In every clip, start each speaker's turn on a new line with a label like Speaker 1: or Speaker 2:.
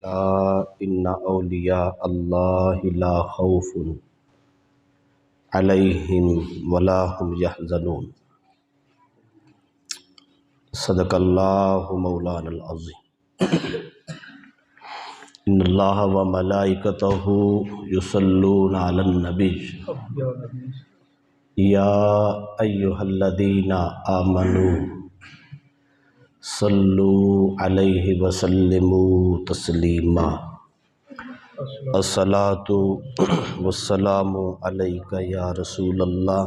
Speaker 1: ان اولیاء اللہ لا خوف علیہم ولا هم یحزنون۔ صدق اللہ مولانا العظیم۔ ان اللہ و ملائکتہ یصلون علی النبی یا ایہا الذین آمنوا صلو علیہ وسلموا تسلیما۔ الصلاۃ والسلام علیک یا رسول اللہ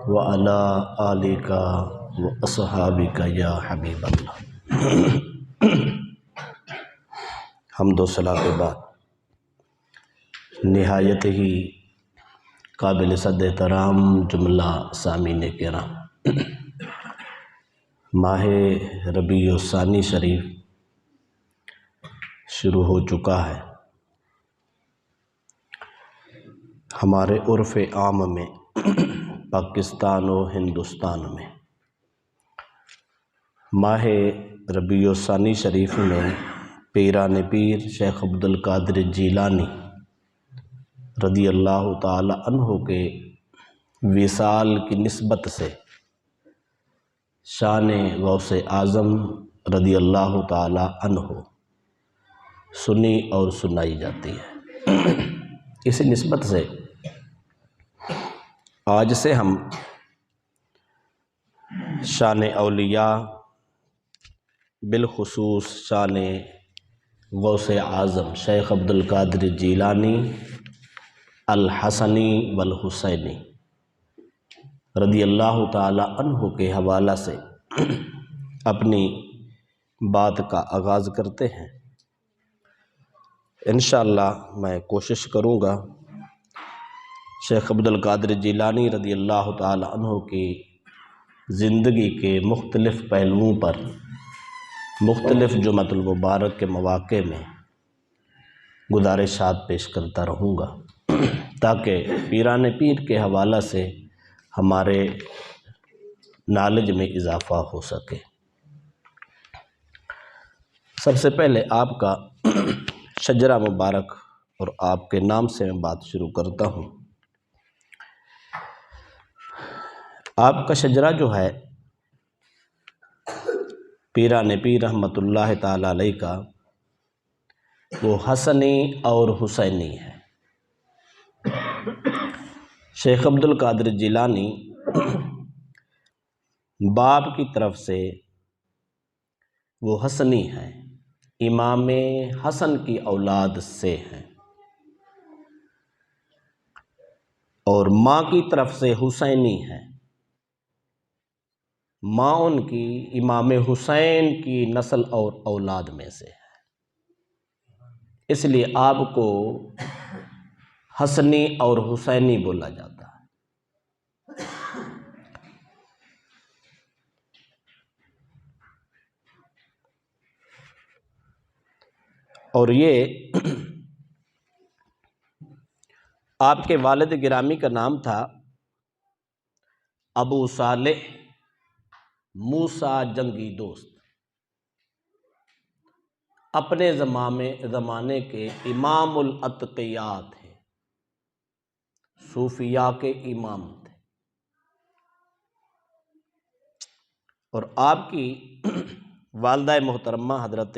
Speaker 1: وعلی آلک واصحابک یا حبیب اللہ۔ حمد و ثنا کے بعد نہایت ہی قابل صد احترام جملہ سامعین کرام، ماہ ربیع الثانی شریف شروع ہو چکا ہے۔ ہمارے عرف عام میں پاکستان و ہندوستان میں ماہ ربیع الثانی شریف میں پیران پیر شیخ عبدالقادر جیلانی رضی اللہ تعالی عنہ کے وصال کی نسبت سے شان غوث اعظم رضی اللہ تعالی عنہ سنی اور سنائی جاتی ہے۔ اسی نسبت سے آج سے ہم شان اولیاء بالخصوص شان غوث اعظم شیخ عبدالقادر جیلانی الحسنی والحسینی رضی اللہ تعالی عنہ کے حوالہ سے اپنی بات کا آغاز کرتے ہیں۔ انشاءاللہ میں کوشش کروں گا شیخ عبدالقادر جیلانی رضی اللہ تعالی عنہ کی زندگی کے مختلف پہلوؤں پر مختلف جمعۃ المبارک کے مواقع میں گزارشات پیش کرتا رہوں گا تاکہ پیران پیر کے حوالہ سے ہمارے نالج میں اضافہ ہو سکے۔ سب سے پہلے آپ کا شجرہ مبارک اور آپ کے نام سے میں بات شروع کرتا ہوں۔ آپ کا شجرہ جو ہے پیران پیر رحمۃ اللہ تعالی علیہ کا وہ حسنی اور حسینی ہے۔ شیخ عبدالقادر جیلانی باپ کی طرف سے وہ حسنی ہیں، امام حسن کی اولاد سے ہیں، اور ماں کی طرف سے حسینی ہیں، ماں ان کی امام حسین کی نسل اور اولاد میں سے ہے، اس لیے آپ کو حسنی اور حسینی بولا جاتا ہے۔ اور یہ آپ کے والد گرامی کا نام تھا ابو صالح موسیٰ جنگی دوست، اپنے زمانے کے امام الاتقیاء تھے، صوفیاء کے امام تھے، اور آپ کی والدہ محترمہ حضرت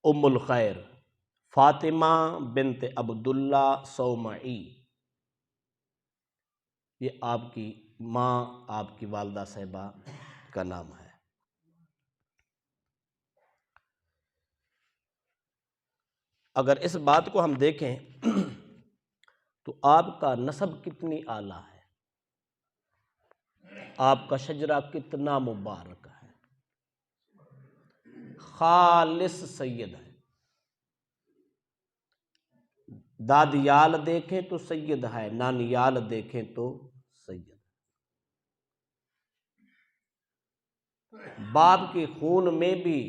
Speaker 1: ام الخیر فاطمہ بنت عبداللہ صومعی، یہ آپ کی ماں، آپ کی والدہ صاحبہ کا نام ہے۔ اگر اس بات کو ہم دیکھیں تو آپ کا نسب کتنی اعلیٰ ہے، آپ کا شجرہ کتنا مبارک ہے، خالص سید ہے، دادیال دیکھیں تو سید ہے، نانیال دیکھیں تو سید ہے۔ باپ کے خون میں بھی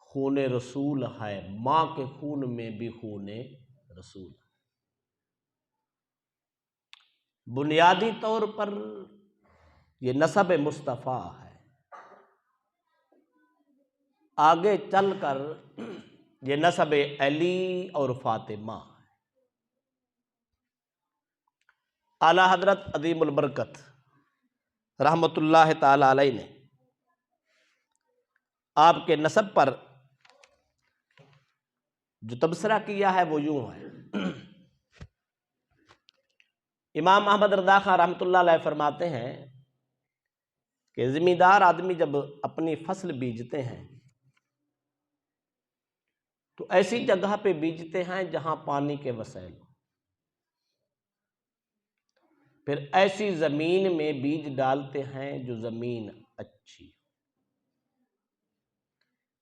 Speaker 1: خون رسول ہے، ماں کے خون میں بھی خون رسول ہے۔ بنیادی طور پر یہ نسب مصطفیٰ ہے، آگے چل کر یہ نسب علی اور فاطمہ، اعلیٰ حضرت عظیم البرکت رحمۃ اللہ تعالی علیہ نے آپ کے نسب پر جو تبصرہ کیا ہے وہ یوں ہے۔ امام احمد رضا خان رحمۃ اللہ علیہ فرماتے ہیں کہ زمیندار آدمی جب اپنی فصل بیجتے ہیں تو ایسی جگہ پہ بیجتے ہیں جہاں پانی کے وسائل ہوں، پھر ایسی زمین میں بیج ڈالتے ہیں جو زمین اچھی،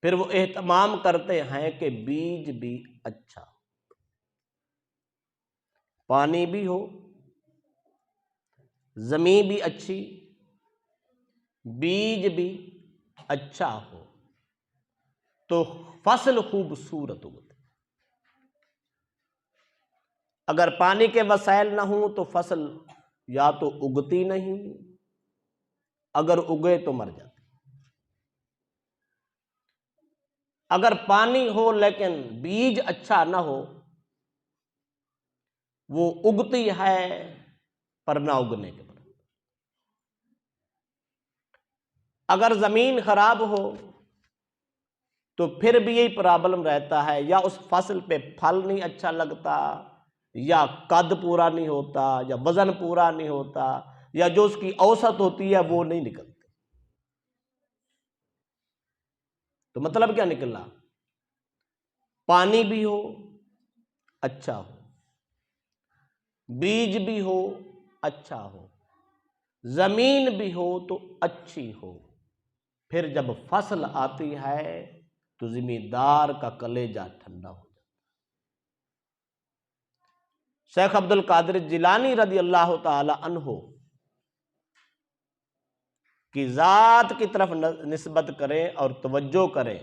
Speaker 1: پھر وہ اہتمام کرتے ہیں کہ بیج بھی اچھا، پانی بھی ہو، زمین بھی اچھی، بیج بھی اچھا ہو تو فصل خوبصورت اگتی۔ اگر پانی کے وسائل نہ ہوں تو فصل یا تو اگتی نہیں، اگر اگے تو مر جاتی۔ اگر پانی ہو لیکن بیج اچھا نہ ہو، وہ اگتی ہے پر نہ اگنے کے بعد۔ اگر زمین خراب ہو تو پھر بھی یہی پرابلم رہتا ہے، یا اس فصل پہ پھل نہیں اچھا لگتا، یا قد پورا نہیں ہوتا، یا وزن پورا نہیں ہوتا، یا جو اس کی اوسط ہوتی ہے وہ نہیں نکلتی۔ تو مطلب کیا نکلا؟ پانی بھی ہو اچھا ہو، بیج بھی ہو اچھا ہو، زمین بھی ہو تو اچھی ہو، پھر جب فصل آتی ہے تو زمیندار کا کلیجہ ٹھنڈا ہو جاتا۔ شیخ عبد القادر جیلانی رضی اللہ تعالی عنہ کی ذات کی طرف نسبت کریں اور توجہ کریں،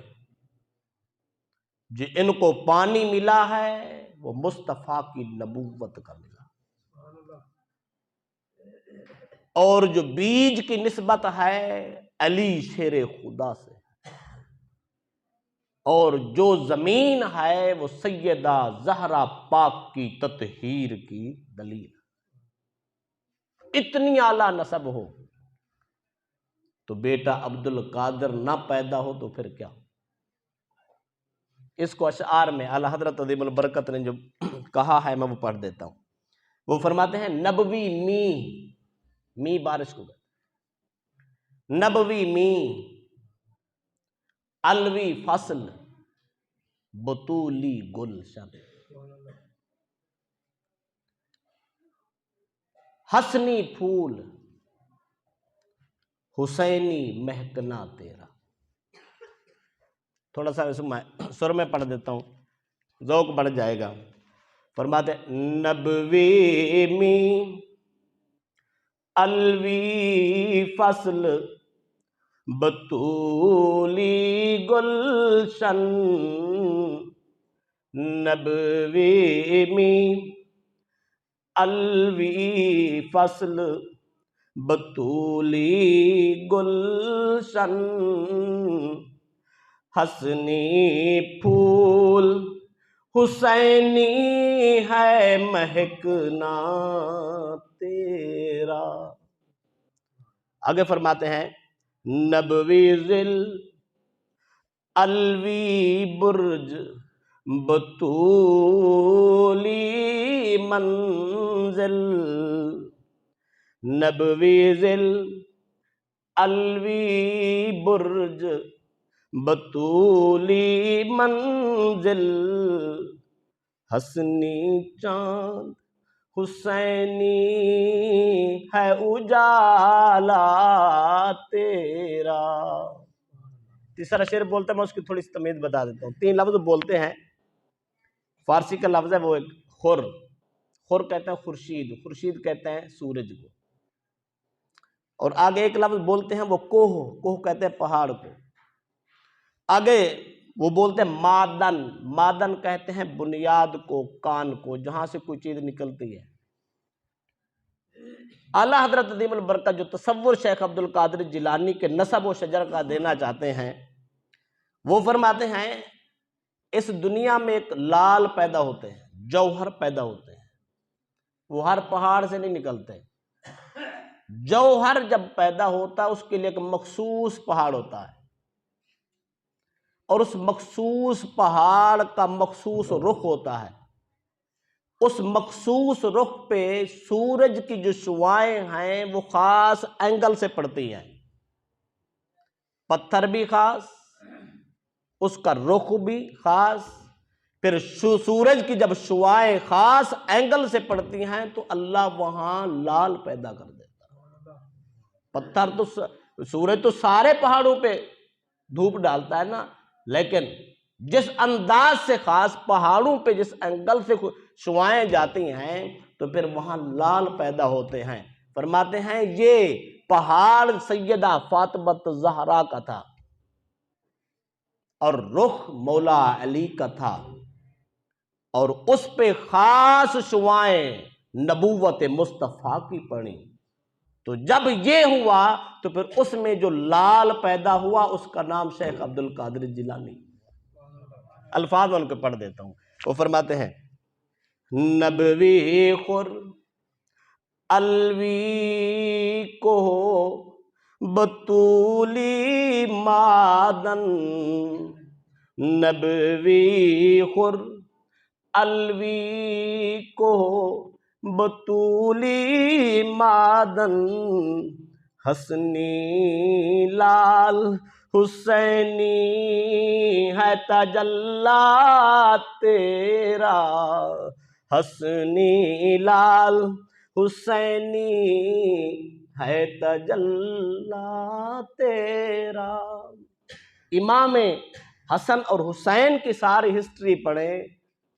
Speaker 1: جو ان کو پانی ملا ہے وہ مصطفیٰ کی نبوت کا ملا، اور جو بیج کی نسبت ہے علی شیر خدا سے، اور جو زمین ہے وہ سیدہ زہرا پاک کی تطہیر کی دلیل۔ اتنی اعلیٰ نسب ہو تو بیٹا عبد القادر نہ پیدا ہو تو پھر کیا؟ اس کو اشعار میں اعلیٰ حضرت عظیم البرکت نے جو کہا ہے میں وہ پڑھ دیتا ہوں۔ وہ فرماتے ہیں نبوی می بارش کو کہتے ہیں، نبوی می الوی فصل بطولی گلشن، حسنی پھول حسینی مہکنا تیرا۔ تھوڑا سا سر میں پڑھ دیتا ہوں، ذوق بڑھ جائے گا۔ فرماتے نبوی می الوی فصل بطولی گلشن، نبوی می الوی فصل بطولی گلشن، حسنی پھول حسینی ہے مہکنا تیرا۔ آگے فرماتے ہیں نبوی ذل الوی برج بطولی منزل، نبوی ذل الوی برج بطولی منزل، حسنی چاند حسینی ہے اجالا تیرا۔ تیسرا شعر بولتا ہے، میں اس کی تھوڑی سی تمیز بتا دیتا ہوں۔ 3 لفظ بولتے ہیں، فارسی کا لفظ ہے وہ ایک خور کہتے ہیں خورشید، خورشید کہتے ہیں سورج کو، اور آگے ایک لفظ بولتے ہیں وہ کوہ کہتے ہیں پہاڑ کو، آگے وہ بولتے ہیں مادن کہتے ہیں بنیاد کو، کان کو، جہاں سے کوئی چیز نکلتی ہے۔ اعلیٰ حضرت عظیم البرکت جو تصور شیخ عبد القادر جیلانی کے نسب و شجر کا دینا چاہتے ہیں، وہ فرماتے ہیں اس دنیا میں ایک لال پیدا ہوتے ہیں، جوہر پیدا ہوتے ہیں، وہ ہر پہاڑ سے نہیں نکلتے۔ جوہر جب پیدا ہوتا ہے اس کے لیے ایک مخصوص پہاڑ ہوتا ہے، اور اس مخصوص پہاڑ کا مخصوص رخ ہوتا ہے۔ اس مخصوص رخ پہ سورج کی جو شعاعیں ہیں وہ خاص اینگل سے پڑتی ہیں، پتھر بھی خاص، اس کا رخ بھی خاص۔ پھر سورج کی جب شعاعیں خاص اینگل سے پڑتی ہیں تو اللہ وہاں لال پیدا کر دیتا ہے۔ پتھر تو سورج تو سارے پہاڑوں پہ دھوپ ڈالتا ہے نا، لیکن جس انداز سے خاص پہاڑوں پہ جس اینگل سے شعاعیں جاتی ہیں تو پھر وہاں لال پیدا ہوتے ہیں۔ فرماتے ہیں یہ پہاڑ سیدہ فاطمہ الزہرا کا تھا اور رخ مولا علی کا تھا، اور اس پہ خاص شعاعیں نبوت مصطفیٰ کی پڑی۔ تو جب یہ ہوا تو پھر اس میں جو لال پیدا ہوا اس کا نام شیخ عبد القادر جیلانی۔ الفاظ میں ان کو پڑھ دیتا ہوں۔ وہ فرماتے ہیں نبوی خور الوی کو بطولی مادن، نبوی خور الوی کو بطولی مادن، حسنی لال حسینی ہے تجلی تیرا، حسنی لال حسینی ہے تجلی تیرا۔ امام حسن اور حسین کی ساری ہسٹری پڑھیں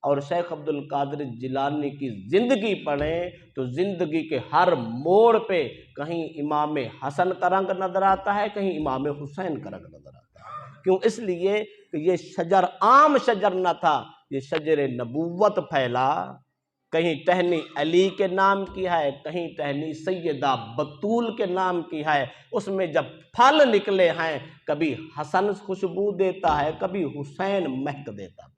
Speaker 1: اور شیخ عبد القادر جیلانی کی زندگی پڑھیں تو زندگی کے ہر موڑ پہ کہیں امام حسن کا رنگ نظر آتا ہے، کہیں امام حسین کا رنگ نظر آتا ہے۔ کیوں؟ اس لیے کہ یہ شجر عام شجر نہ تھا، یہ شجر نبوت پھیلا۔ کہیں ٹہنی علی کے نام کی ہے، کہیں ٹہنی سیدہ بطول کے نام کی ہے۔ اس میں جب پھل نکلے ہیں کبھی حسن خوشبو دیتا ہے، کبھی حسین مہک دیتا ہے۔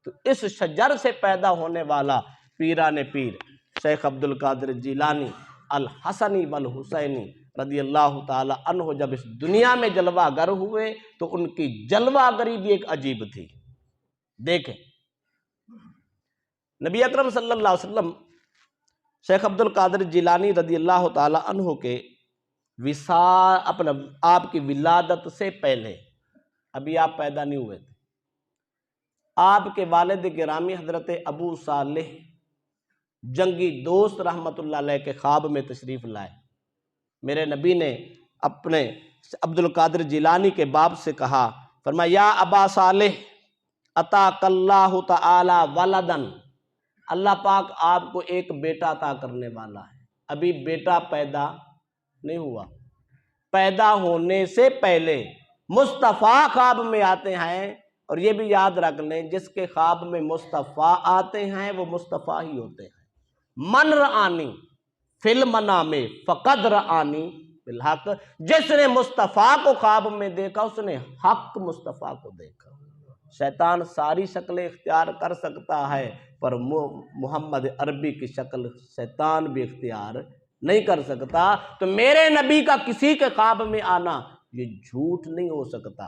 Speaker 1: تو اس شجر سے پیدا ہونے والا پیران پیر شیخ عبد القادر جیلانی الحسنی والحسینی رضی اللہ تعالی عنہ جب اس دنیا میں جلوہ گر ہوئے تو ان کی جلوہ گری بھی ایک عجیب تھی۔ دیکھیں نبی اکرم صلی اللہ علیہ وسلم شیخ عبد القادر جیلانی رضی اللہ تعالی عنہ کے آپ کی ولادت سے پہلے، ابھی آپ پیدا نہیں ہوئے تھے، آپ کے والد گرامی حضرت ابو صالح جنگی دوست رحمت اللہ علیہ کے خواب میں تشریف لائے۔ میرے نبی نے اپنے عبد القادر جیلانی کے باپ سے کہا، فرمایا یا ابا صالح عطاک اللہ تعالی ولدن، اللہ پاک آپ کو ایک بیٹا عطا کرنے والا ہے۔ ابھی بیٹا پیدا نہیں ہوا، پیدا ہونے سے پہلے مصطفیٰ خواب میں آتے ہیں، اور یہ بھی یاد رکھ لیں جس کے خواب میں مصطفیٰ آتے ہیں وہ مصطفیٰ ہی ہوتے ہیں۔ من رآنی فی المنام فقد رآنی بالحق، جس نے مصطفیٰ کو خواب میں دیکھا اس نے حق مصطفیٰ کو دیکھا۔ شیطان ساری شکلیں اختیار کر سکتا ہے پر محمد عربی کی شکل شیطان بھی اختیار نہیں کر سکتا۔ تو میرے نبی کا کسی کے خواب میں آنا یہ جھوٹ نہیں ہو سکتا،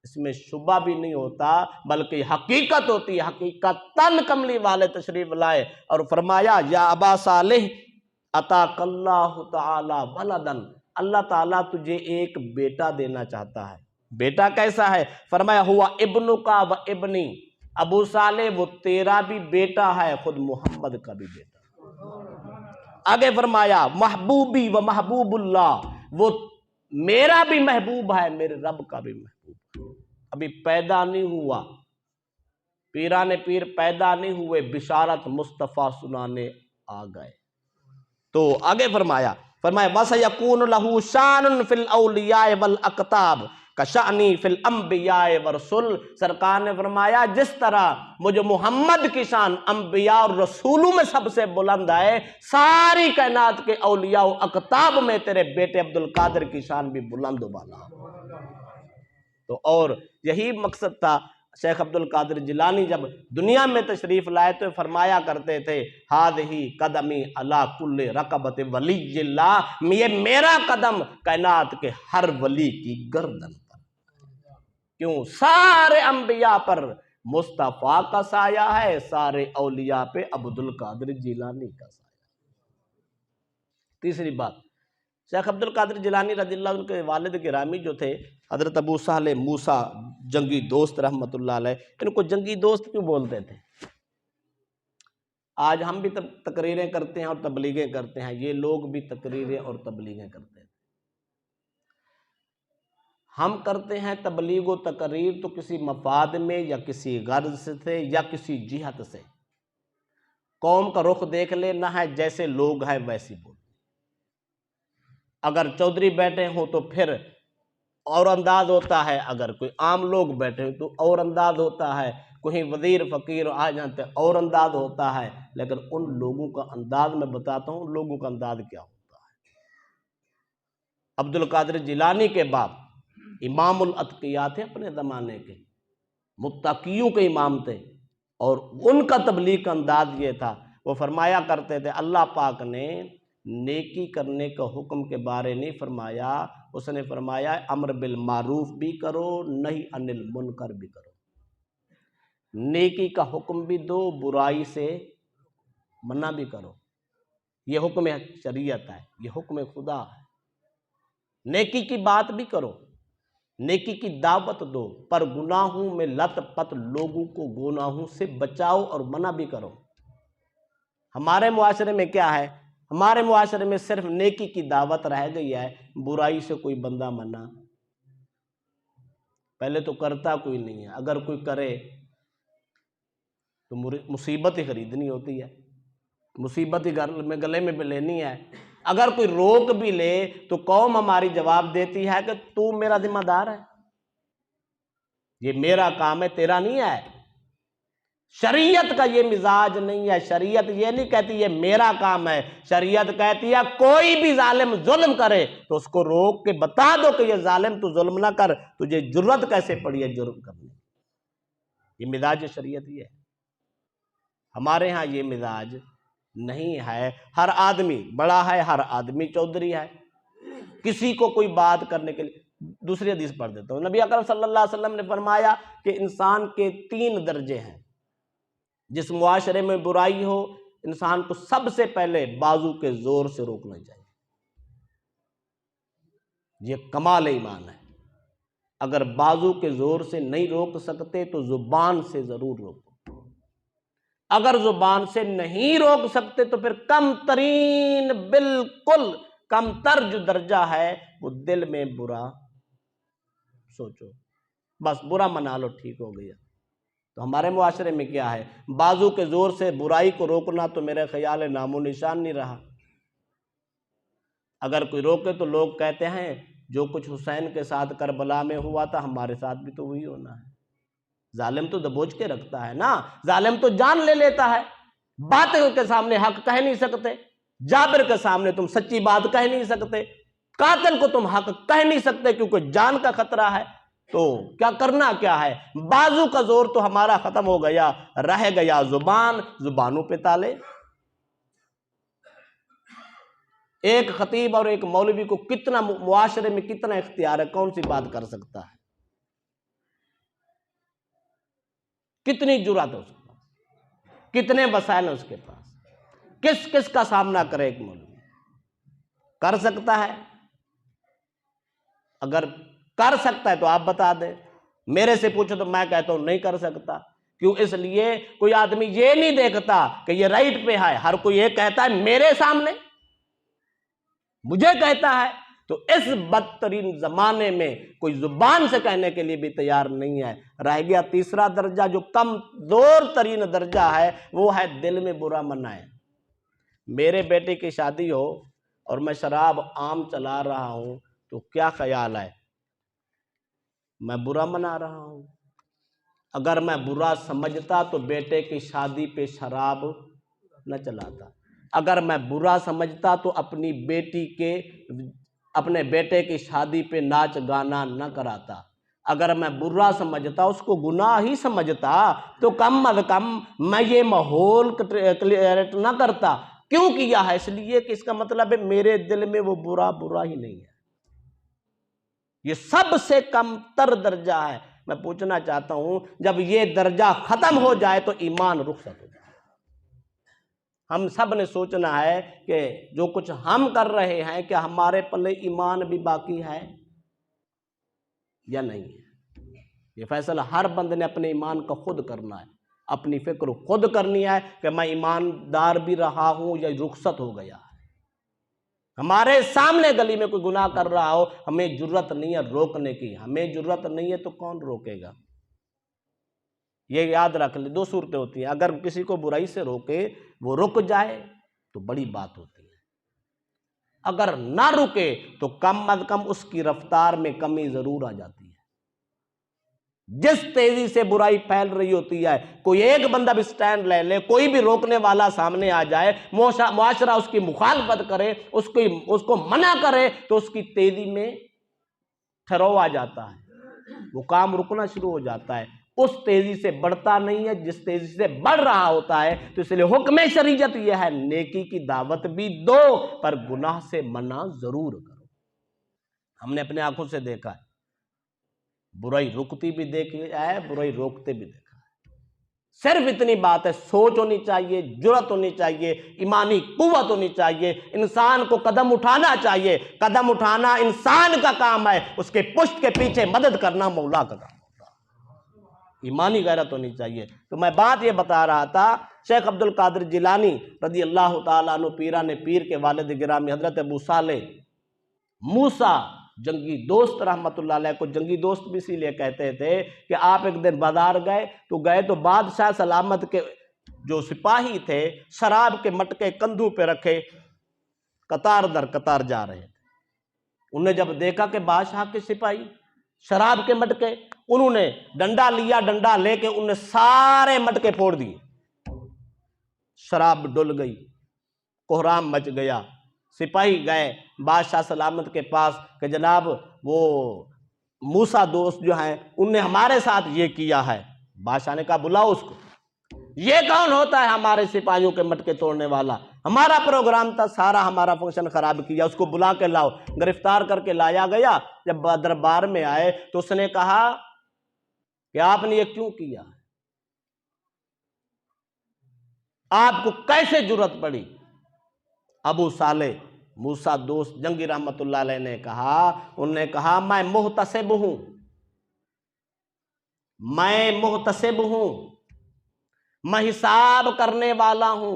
Speaker 1: اس میں شبہ بھی نہیں ہوتا، بلکہ حقیقت ہوتی ہے۔ حقیقتاً کملی والے تشریف لائے اور فرمایا یا ابا صالح عطاک اللہ تعالی ولدن، اللہ تعالیٰ تجھے ایک بیٹا دینا چاہتا ہے۔ بیٹا کیسا ہے؟ فرمایا ہوا ابنک و ابنی، ابو صالح وہ تیرا بھی بیٹا ہے، خود محمد کا بھی بیٹا۔ آگے فرمایا محبوبی و محبوب اللہ، وہ میرا بھی محبوب ہے، میرے رب کا بھی محبوب ہے۔ ابھی پیدا نہیں ہوا، پیران پیر پیدا نہیں ہوئے، بشارت مصطفیٰ سنانے آ گئے۔ تو آگے فرمایا وَسَيَكُونُ لَهُ شَانٌ فِي الْأَوْلِيَاءِ وَالْأَقْطَابِ كَشَأْنِي فِي الْأَنْبِيَاءِ وَالرُّسُلِ، سرکار نے فرمایا جس طرح مجھے محمد کی شان انبیاء اور رسولوں میں سب سے بلند ہے، ساری کائنات کے اولیاء و اقطاب میں تیرے بیٹے عبد القادر کی شان بھی بلند و بالا۔ تو اور یہی مقصد تھا۔ شیخ عبد القادر جیلانی جب دنیا میں تشریف لائے تو فرمایا کرتے تھے ہادہی قدمی علی کل رقبت ولی اللہ، یہ میرا قدم کائنات کے ہر ولی کی گردن پر، کیوں سارے انبیاء پر مصطفیٰ کا سایہ ہے، سارے اولیاء پہ عبد القادر جیلانی کا سایہ۔ تیسری بات، شیخ عبد القادر جیلانی رضی اللہ عنہ کے والد گرامی جو تھے حضرت ابو سہل موسیٰ جنگی دوست رحمت اللہ علیہ، ان کو جنگی دوست کیوں بولتے تھے؟ آج ہم بھی تقریریں کرتے ہیں اور تبلیغیں کرتے ہیں، یہ لوگ بھی تقریریں اور تبلیغیں کرتے ہیں۔ ہم کرتے ہیں تبلیغ و تقریر تو کسی مفاد میں یا کسی غرض سے یا کسی جہت سے، قوم کا رخ دیکھ لینا ہے، جیسے لوگ ہیں ویسی بول۔ اگر چودھری بیٹھے ہوں تو پھر اور انداز ہوتا ہے، اگر کوئی عام لوگ بیٹھے ہوں تو اور انداز ہوتا ہے، کوئی وزیر فقیر آ جاتے اور انداز ہوتا ہے، لیکن ان لوگوں کا انداز میں بتاتا ہوں، ان لوگوں کا انداز کیا ہوتا ہے۔ عبد القادر جیلانی کے باپ امام الاتقیاء تھے، اپنے زمانے کے متقیوں کے امام تھے، اور ان کا تبلیغ کا انداز یہ تھا، وہ فرمایا کرتے تھے اللہ پاک نے نیکی کرنے کا حکم کے بارے نہیں فرمایا، اس نے فرمایا امر بالمعروف بھی کرو، نہی عن المنکر بھی کرو، نیکی کا حکم بھی دو، برائی سے منع بھی کرو۔ یہ حکم شریعت ہے، یہ حکم خدا ہے۔ نیکی کی بات بھی کرو، نیکی کی دعوت دو، پر گناہوں میں لت پت لوگوں کو گناہوں سے بچاؤ اور منع بھی کرو۔ ہمارے معاشرے میں کیا ہے؟ ہمارے معاشرے میں صرف نیکی کی دعوت رہ گئی ہے، برائی سے کوئی بندہ منع پہلے تو کرتا کوئی نہیں ہے، اگر کوئی کرے تو مصیبت ہی خریدنی ہوتی ہے، مصیبت ہی گلے میں لینی ہے۔ اگر کوئی روک بھی لے تو قوم ہماری جواب دیتی ہے کہ تو میرا ذمہ دار ہے، یہ میرا کام ہے، تیرا نہیں ہے۔ شریعت کا یہ مزاج نہیں ہے، شریعت یہ نہیں کہتی یہ میرا کام ہے، شریعت کہتی ہے کوئی بھی ظالم ظلم کرے تو اس کو روک کے بتا دو کہ یہ ظالم تو ظلم نہ کر، تجھے جرت کیسے پڑی ہے جرم کرنے۔ یہ مزاج شریعت ہی ہے، ہمارے ہاں یہ مزاج نہیں ہے۔ ہر آدمی بڑا ہے، ہر آدمی چودھری ہے، کسی کو کوئی بات کرنے کے لیے۔ دوسری حدیث پڑھ دیتا ہوں، نبی اکرم صلی اللہ علیہ وسلم نے فرمایا کہ انسان کے 3 درجے ہیں۔ جس معاشرے میں برائی ہو، انسان کو سب سے پہلے بازو کے زور سے روکنا چاہیے، یہ کمال ایمان ہے۔ اگر بازو کے زور سے نہیں روک سکتے تو زبان سے ضرور روکو، اگر زبان سے نہیں روک سکتے تو پھر کم ترین، بالکل کم تر جو درجہ ہے وہ دل میں برا سوچو، بس برا منا لو، ٹھیک ہو گیا۔ تو ہمارے معاشرے میں کیا ہے؟ بازو کے زور سے برائی کو روکنا تو میرے خیال ہے نام و نشان نہیں رہا۔ اگر کوئی روکے تو لوگ کہتے ہیں جو کچھ حسین کے ساتھ کربلا میں ہوا تھا ہمارے ساتھ بھی تو وہی ہونا ہے۔ ظالم تو دبوچ کے رکھتا ہے نا، ظالم تو جان لے لیتا ہے، باطل کے سامنے حق کہہ نہیں سکتے، جابر کے سامنے تم سچی بات کہہ نہیں سکتے، قاتل کو تم حق کہہ نہیں سکتے کیونکہ جان کا خطرہ ہے۔ تو کیا کرنا کیا ہے؟ بازو کا زور تو ہمارا ختم ہو گیا، رہ گیا زبان، زبانوں پہ تالے۔ ایک خطیب اور ایک مولوی کو کتنا معاشرے میں کتنا اختیار ہے، کون سی بات کر سکتا ہے، کتنی جرأت ہے اس کے پاس، کتنے وسائل ہیں اس کے پاس، کس کس کا سامنا کرے ایک مولوی؟ کر سکتا ہے؟ اگر کر سکتا ہے تو آپ بتا دیں، میرے سے پوچھو تو میں کہتا ہوں نہیں کر سکتا۔ کیوں؟ اس لیے کوئی آدمی یہ نہیں دیکھتا کہ یہ رائٹ پہ ہے، ہر کوئی یہ کہتا ہے میرے سامنے مجھے کہتا ہے۔ تو اس بدترین زمانے میں کوئی زبان سے کہنے کے لیے بھی تیار نہیں ہے۔ رہ گیا تیسرا درجہ جو کم زور ترین درجہ ہے، وہ ہے دل میں برا منائے۔ میرے بیٹے کی شادی ہو اور میں شراب عام چلا رہا ہوں تو کیا خیال ہے؟ میں برا منا رہا ہوں۔ اگر میں برا سمجھتا تو بیٹے کی شادی پہ شراب نہ چلاتا، اگر میں برا سمجھتا تو اپنے بیٹے کی شادی پہ ناچ گانا نہ کراتا۔ اگر میں برا سمجھتا، اس کو گناہ ہی سمجھتا، تو کم از کم میں یہ ماحول کریٹ نہ کرتا۔ کیوں کیا ہے؟ اس لیے کہ اس کا مطلب ہے میرے دل میں وہ برا ہی نہیں ہے۔ یہ سب سے کم تر درجہ ہے۔ میں پوچھنا چاہتا ہوں، جب یہ درجہ ختم ہو جائے تو ایمان رخصت ہو جائے۔ ہم سب نے سوچنا ہے کہ جو کچھ ہم کر رہے ہیں، کیا ہمارے پلے ایمان بھی باقی ہے یا نہیں ہے؟ یہ فیصلہ ہر بندے نے اپنے ایمان کا خود کرنا ہے، اپنی فکر خود کرنی ہے کہ میں ایماندار بھی رہا ہوں یا رخصت ہو گیا ہے۔ ہمارے سامنے گلی میں کوئی گناہ کر رہا ہو، ہمیں جرت نہیں ہے روکنے کی۔ ہمیں جرت نہیں ہے تو کون روکے گا؟ یہ یاد رکھ لیں، دو صورتیں ہوتی ہیں۔ اگر کسی کو برائی سے روکے، وہ رک جائے تو بڑی بات ہوتی ہے۔ اگر نہ رکے تو کم از کم اس کی رفتار میں کمی ضرور آ جاتی ہے۔ جس تیزی سے برائی پھیل رہی ہوتی ہے، کوئی ایک بندہ بھی سٹینڈ لے لے، کوئی بھی روکنے والا سامنے آ جائے، معاشرہ اس کی مخالفت کرے، اس کو منع کرے، تو اس کی تیزی میں ٹھہراؤ آ جاتا ہے، وہ کام رکنا شروع ہو جاتا ہے۔ اس تیزی سے بڑھتا نہیں ہے جس تیزی سے بڑھ رہا ہوتا ہے۔ تو اس لیے حکم شریعت یہ ہے، نیکی کی دعوت بھی دو پر گناہ سے منع ضرور کرو۔ ہم نے اپنے آنکھوں سے دیکھا ہے، برائی رکتی بھی دیکھی ہے، برائی روکتے بھی دیکھا ہے۔ صرف اتنی بات ہے، سوچ ہونی چاہیے، جرت ہونی چاہیے، ایمانی قوت ہونی چاہیے، انسان کو قدم اٹھانا چاہیے۔ قدم اٹھانا انسان کا کام ہے، اس کے پشت کے پیچھے مدد کرنا مولا کا کام ہے۔ ایمانی غیرت ہونی چاہیے۔ تو میں بات یہ بتا رہا تھا، شیخ عبد القادر جیلانی رضی اللہ تعالیٰ عنہ پیران پیر کے والد گرامی حضرت ابو صالح موسیٰ جنگی دوست رحمت اللہ علیہ کو جنگی دوست بھی اسی لیے کہتے تھے کہ آپ ایک دن بازار گئے تو بادشاہ سلامت کے جو سپاہی تھے شراب کے مٹکے کندھوں پہ رکھے قطار در قطار جا رہے تھے۔ انہوں نے جب دیکھا کہ بادشاہ کے سپاہی شراب کے مٹکے، انہوں نے ڈنڈا لیا، ڈنڈا لے کے انہوں نے سارے مٹکے پھوڑ دیے، شراب ڈل گئی، کوہرام مچ گیا۔ سپاہی گئے بادشاہ سلامت کے پاس کہ جناب وہ موسیٰ دوست جو ہیں ان نے ہمارے ساتھ یہ کیا ہے۔ بادشاہ نے کہا بلاؤ اس کو۔ یہ کون ہوتا ہے ہمارے سپاہیوں کے مٹکے توڑنے والا؟ ہمارا پروگرام تھا، سارا ہمارا فنکشن خراب کیا، اس کو بلا کے لاؤ۔ گرفتار کر کے لایا گیا۔ جب دربار میں آئے تو اس نے کہا کہ آپ نے یہ کیوں کیا؟ آپ کو کیسے جرت پڑی؟ ابو صالح موسیٰ دوست جنگی رحمت اللہ علیہ نے کہا، انہوں نے کہا میں محتسب ہوں، میں حساب کرنے والا ہوں،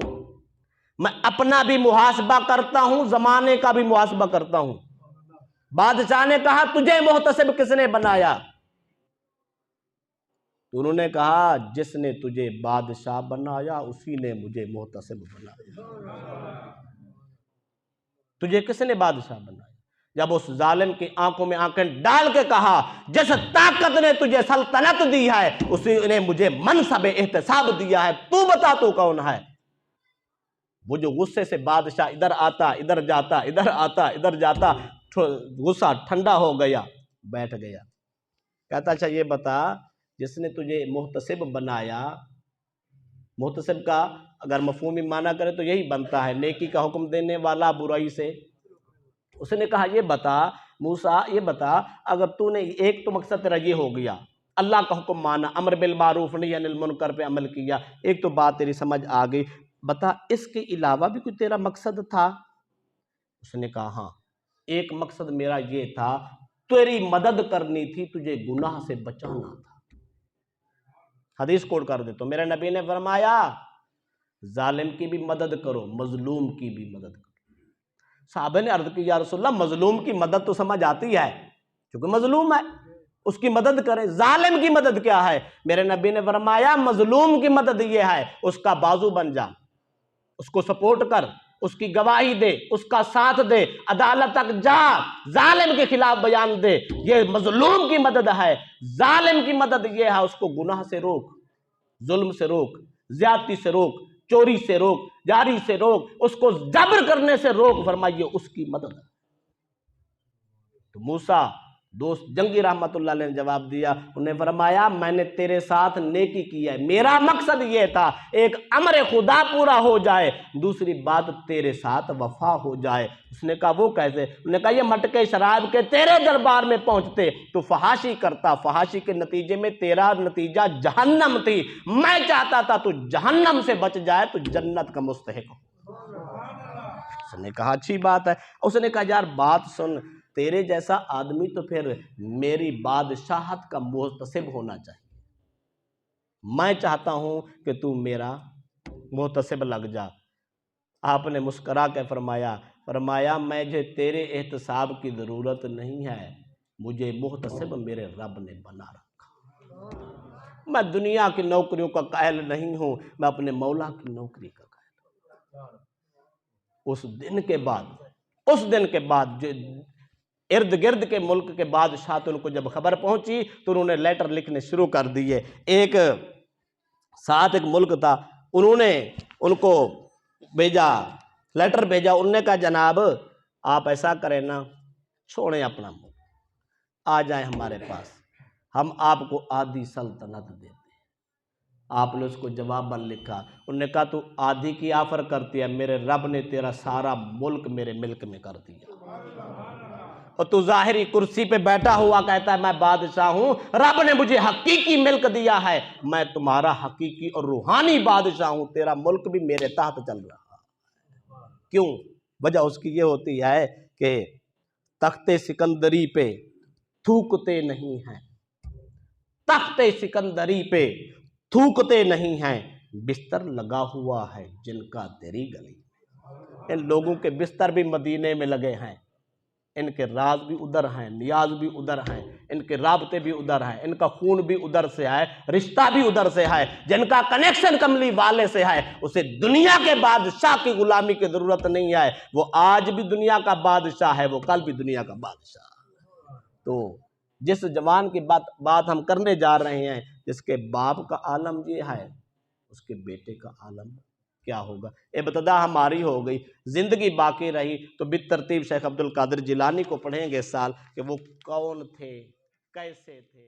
Speaker 1: میں اپنا بھی محاسبہ کرتا ہوں، زمانے کا بھی محاسبہ کرتا ہوں۔ بادشاہ نے کہا تجھے محتسب کس نے بنایا؟ تو انہوں نے کہا جس نے تجھے بادشاہ بنایا اسی نے مجھے محتسب بنایا۔ تجھے کس نے بادشاہ بنایا؟ جب اس ظالم کی آنکھوں میں آنکھیں ڈال کے کہا جس طاقت نے تجھے سلطنت دی ہے اسی نے مجھے منصب احتساب دیا ہے، تو بتا تو کون ہے؟ وہ جو غصے سے بادشاہ ادھر آتا ادھر جاتا، ادھر آتا ادھر جاتا، غصہ ٹھنڈا ہو گیا، بیٹھ گیا۔ کہتا اچھا یہ بتا، جس نے تجھے محتسب بنایا، محتسب کا اگر مفہومی معنی کرے تو یہی بنتا ہے نیکی کا حکم دینے والا، برائی سے۔ اس نے کہا یہ بتا موسیٰ، یہ بتا اگر تو نے ایک تو مقصد تیرا یہ ہو گیا، اللہ کا حکم مانا، امر بالمعروف نہی عن المنکر پہ عمل کیا، ایک تو بات تیری سمجھ آ گئی، بتا اس کے علاوہ بھی کوئی تیرا مقصد تھا؟ اس نے کہا ہاں، ایک مقصد میرا یہ تھا، تیری مدد کرنی تھی، تجھے گناہ سے بچانا تھا۔ حدیث کوٹ کر دیتا ہوں، میرے نبی نے فرمایا ظالم کی بھی مدد کرو، مظلوم کی بھی مدد کرو۔ صحابہ نے عرض کی یا رسول اللہ مظلوم کی مدد تو سمجھ آتی ہے کیونکہ مظلوم ہے، اس کی مدد کریں، ظالم کی مدد کیا ہے؟ میرے نبی نے فرمایا مظلوم کی مدد یہ ہے اس کا بازو بن جا، اس کو سپورٹ کر، اس کی گواہی دے، اس کا ساتھ دے، عدالت تک جا، ظالم کے خلاف بیان دے، یہ مظلوم کی مدد ہے۔ ظالم کی مدد یہ ہے اس کو گناہ سے روک، ظلم سے روک، زیادتی سے روک، چوری سے روک، جاری سے روک، اس کو جبر کرنے سے روک، فرمائیے اس کی مدد۔ تو موسیٰ دوست جنگی رحمتullah علیہ نے جواب دیا، انہیں فرمایا میں نے تیرے ساتھ نیکی کی ہے، میرا مقصد یہ تھا ایک امر خدا پورا ہو جائے، دوسری بات تیرے ساتھ وفا ہو جائے۔ اس نے کہا وہ کیسے؟ انہوں نے کہا یہ مٹکے شراب کے تیرے دربار میں پہنچتے تو فحاشی کرتا، فحاشی کے نتیجے میں تیرا نتیجہ جہنم تھی، میں چاہتا تھا تو جہنم سے بچ جائے تو جنت کا مستحق ہو۔ اس نے کہا اچھی بات ہے۔ اس نے کہا یار بات سن، تیرے جیسا آدمی تو پھر میری بادشاہت کا محتسب ہونا چاہیے، میں چاہتا ہوں کہ تو میرا محتسب لگ جا۔ آپ نے مسکرا کے فرمایا مجھے تیرے احتساب کی ضرورت نہیں ہے، مجھے محتسب میرے رب نے بنا رکھا، میں دنیا کی نوکریوں کا قائل نہیں ہوں، میں اپنے مولا کی نوکری کا قائل ہوں۔ اس دن کے بعد جو ارد گرد کے ملک کے بادشاہ تو ان کو جب خبر پہنچی تو انہوں نے لیٹر لکھنے شروع کر دیے۔ ایک ملک تھا، انہوں نے ان کو لیٹر بھیجا، انہوں نے کہا جناب آپ ایسا کریں نا، چھوڑیں اپنا ملک، آ جائیں ہمارے پاس، ہم آپ کو آدھی سلطنت دیتے ہیں۔ آپ نے اس کو جواب لکھا، انہوں نے کہا تو آدھی کی آفر کرتی ہے، میرے رب نے تیرا سارا ملک میرے ملک میں کر دیا، اور تو ظاہری کرسی پہ بیٹھا ہوا کہتا ہے میں بادشاہ ہوں، رب نے مجھے حقیقی ملک دیا ہے، میں تمہارا حقیقی اور روحانی بادشاہ ہوں، تیرا ملک بھی میرے تحت چل رہا ہے۔ کیوں؟ وجہ اس کی یہ ہوتی ہے کہ تخت سکندری پہ تھوکتے نہیں ہیں، تخت سکندری پہ تھوکتے نہیں ہیں، بستر لگا ہوا ہے جن کا تیری گلی۔ ان لوگوں کے بستر بھی مدینے میں لگے ہیں، ان کے راز بھی ادھر ہیں، نیاز بھی ادھر ہیں، ان کے رابطے بھی ادھر ہیں، ان کا خون بھی ادھر سے ہے، رشتہ بھی ادھر سے ہے، جن کا کنیکشن کملی والے سے ہے، اسے دنیا کے بادشاہ کی غلامی کی ضرورت نہیں ہے، وہ آج بھی دنیا کا بادشاہ ہے، وہ کل بھی دنیا کا بادشاہ ہے۔ تو جس جوان کی بات ہم کرنے جا رہے ہیں، جس کے باپ کا عالم یہ ہے، اس کے بیٹے کا عالم کیا ہوگا؟ ابتدا ہماری ہو گئی، زندگی باقی رہی تو بالترتیب شیخ عبد القادر جیلانی کو پڑھیں گے اس سال کہ وہ کون تھے، کیسے تھے۔